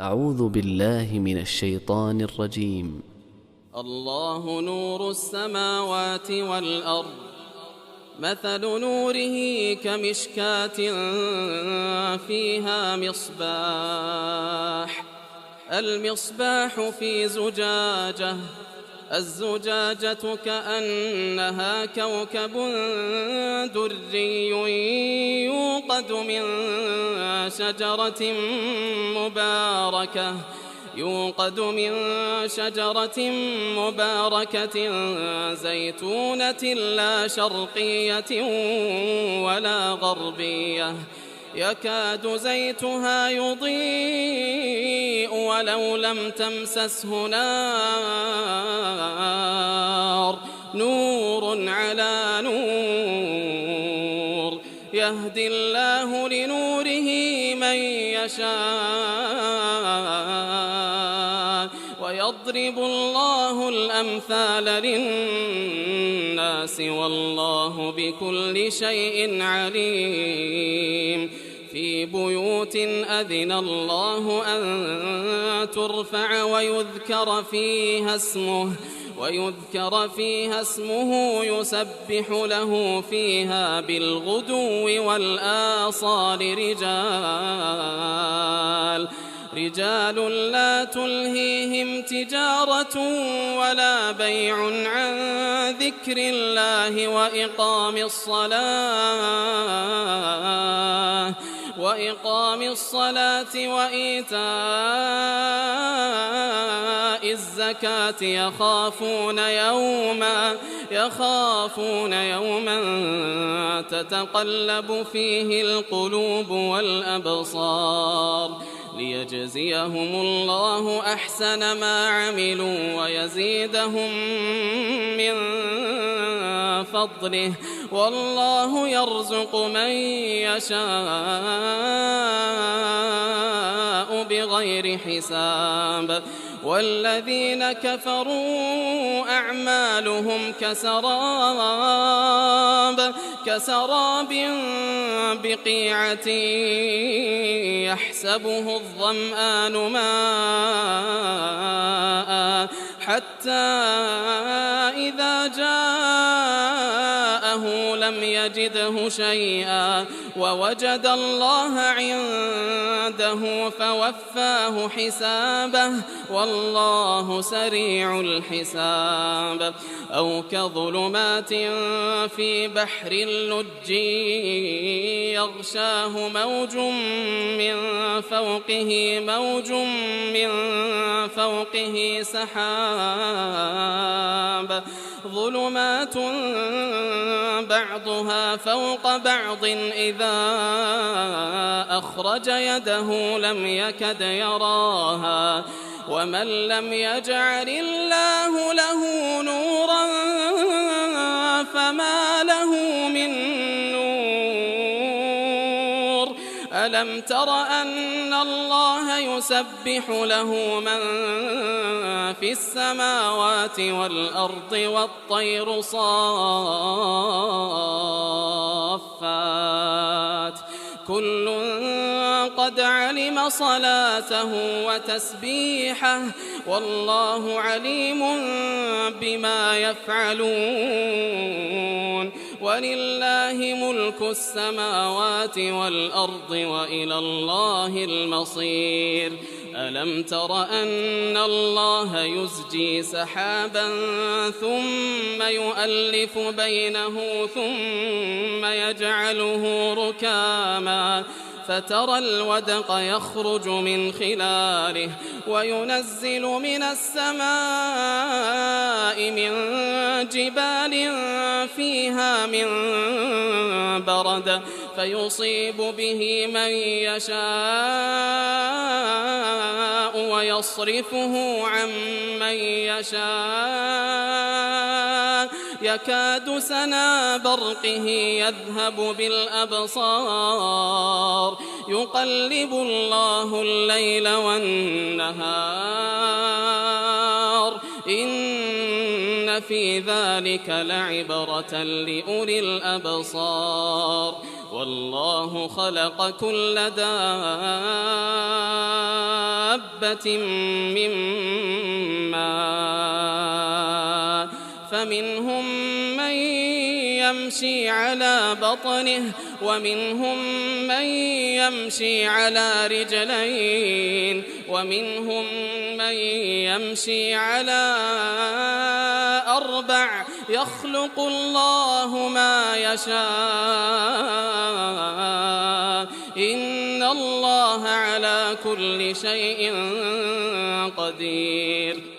أعوذ بالله من الشيطان الرجيم. الله نور السماوات والأرض، مثل نوره كمشكاة فيها مصباح، المصباح في زجاجة، الزجاجة كأنها كوكب دري يوقد من شجرة مباركة زيتونة لا شرقية ولا غربية، يكاد زيتها يضيء ولو لم تمسسه نار، نور على نور، يهدي الله لنوره من يشاء ويضرب الله الأمثال للناس والله بكل شيء عليم. في بيوت أذن الله أن ترفع ويذكر فيها اسمه يسبح له فيها بالغدو والآصال رجال لا تلهيهم تجارة ولا بيع عن ذكر الله وإقام الصلاة وإيتاء الزكاة يخافون يوما تتقلب فيه القلوب والأبصار، ليجزيهم الله أحسن ما عملوا ويزيدهم من فضله، والله يرزق من يشاء بغير حساب. والذين كفروا أعمالهم كسراب بقيعة يحسبه الظمآن ماء حتى إذا جاءه لم يجده شيئا ووجد الله عنده فوفاه حسابه، والله سريع الحساب. أو كظلمات في بحر اللج يغشاه موج من فوقه سحاب، ظلمات بعضها فوق بعض إذا أخرج يده لم يكد يراها، ومن لم يجعل الله له نورا فما له من نور. ألم تر أن الله يسبح له من في السماوات والأرض والطير صافات، كل قد علم صلاته وتسبيحه والله عليم بما يفعلون. ولله ملك السماوات والأرض وإلى الله المصير. ألم تر أن الله يزجي سحابا ثم يؤلف بينه ثم يجعله ركاما فترى الودق يخرج من خلاله وينزل من السماء من جبال فيها من برد فيصيب به من يشاء ويصرفه عن من يشاء، يكاد سنا برقه يذهب بالأبصار، يقلب الله الليل والنهار، إن في ذلك لعبرة لأولي الأبصار. والله خلق كل دابة من ماء فمنهم من يمشي على بطنه ومنهم من يمشي على رجلين ومنهم من يمشي على أربع يخلق الله ما يشاء إن الله على كل شيء قدير